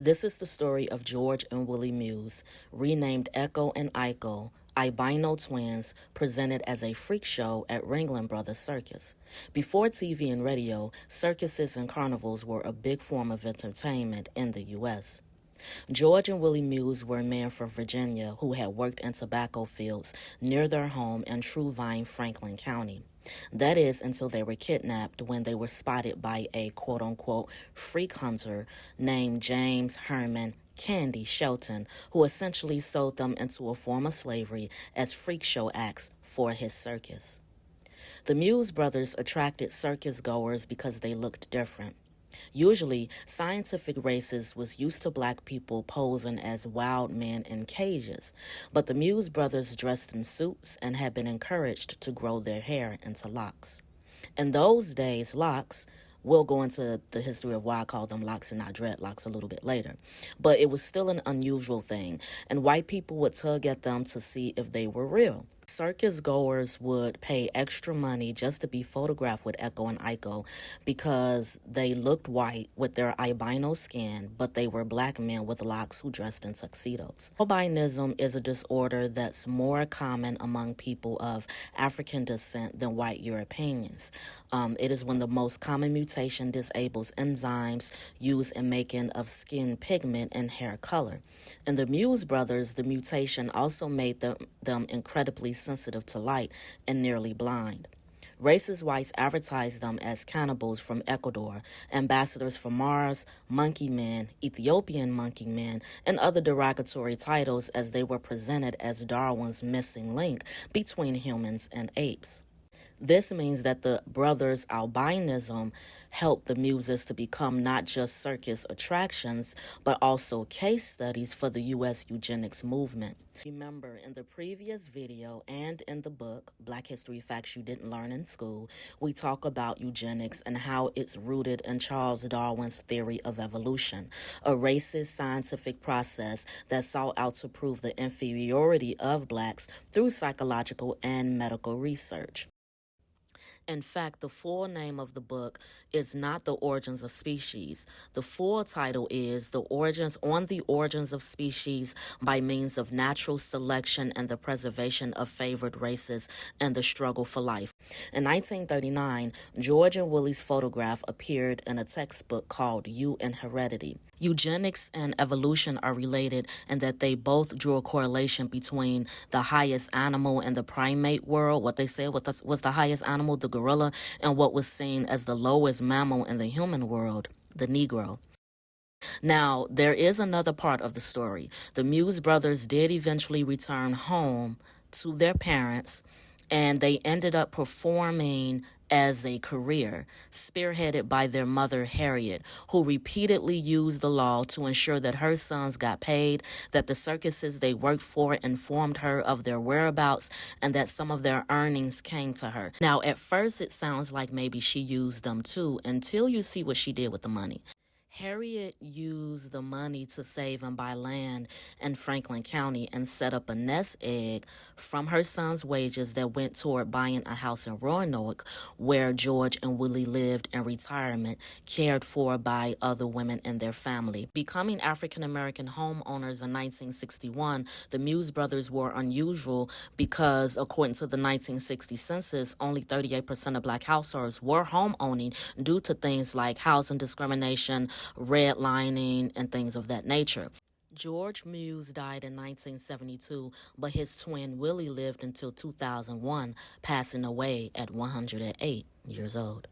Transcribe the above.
This is the story of George and Willie Muse, renamed Eko and Iko, albino twins presented as a freak show at Ringling Brothers circus. Before TV and radio, circuses and carnivals were a big form of entertainment in the U.S. George and Willie Muse were men from Virginia who had worked in tobacco fields near their home in Truvine, Franklin County. That is until they were kidnapped when they were spotted by a quote-unquote freak hunter named James Herman Candy Shelton, who essentially sold them into a form of slavery as freak show acts for his circus. The Muse Brothers attracted circus goers because they looked different. Usually, scientific races was used to black people posing as wild men in cages, but the Muse brothers dressed in suits and had been encouraged to grow their hair into locks. In those days, locks, we'll go into the history of why I call them locks and not dreadlocks a little bit later, but it was still an unusual thing, and white people would tug at them to see if they were real. Circus goers would pay extra money just to be photographed with Eko and Iko because they looked white with their albino skin, but they were black men with locks who dressed in tuxedos. Albinism is a disorder that's more common among people of African descent than white Europeans. It is when the most common mutation disables enzymes used in making of skin pigment and hair color. In the Muse brothers, the mutation also made them incredibly sensitive to light and nearly blind. Racist whites advertised them as cannibals from Ecuador, ambassadors for Mars, Monkey Men, Ethiopian Monkey Men, and other derogatory titles as they were presented as Darwin's missing link between humans and apes. This means that the brothers' albinism helped the Muses to become not just circus attractions, but also case studies for the U.S. eugenics movement. Remember, in the previous video and in the book, Black History Facts You Didn't Learn in School, we talk about eugenics and how it's rooted in Charles Darwin's theory of evolution, a racist scientific process that sought out to prove the inferiority of blacks through psychological and medical research. In fact, the full name of the book is not The Origins of Species. The full title is The Origins of Species by Means of Natural Selection and the Preservation of Favored Races and the Struggle for Life. In 1939, George and Willie's photograph appeared in a textbook called You and Heredity. Eugenics and evolution are related in that they both drew a correlation between the highest animal in the primate world, what they said was the highest animal, the gorilla, and what was seen as the lowest mammal in the human world, the Negro. Now, there is another part of the story. The Muse brothers did eventually return home to their parents, and they ended up performing as a career, spearheaded by their mother, Harriet, who repeatedly used the law to ensure that her sons got paid, that the circuses they worked for informed her of their whereabouts, and that some of their earnings came to her. Now, at first, it sounds like maybe she used them too, until you see what she did with the money. Harriet used the money to save and buy land in Franklin County and set up a nest egg from her son's wages that went toward buying a house in Roanoke where George and Willie lived in retirement, cared for by other women in their family. Becoming African-American homeowners in 1961, the Muse brothers were unusual because, according to the 1960 census, only 38% of black households were homeowning due to things like housing discrimination, redlining, and things of that nature. George Muse died in 1972, but his twin Willie lived until 2001, passing away at 108 years old.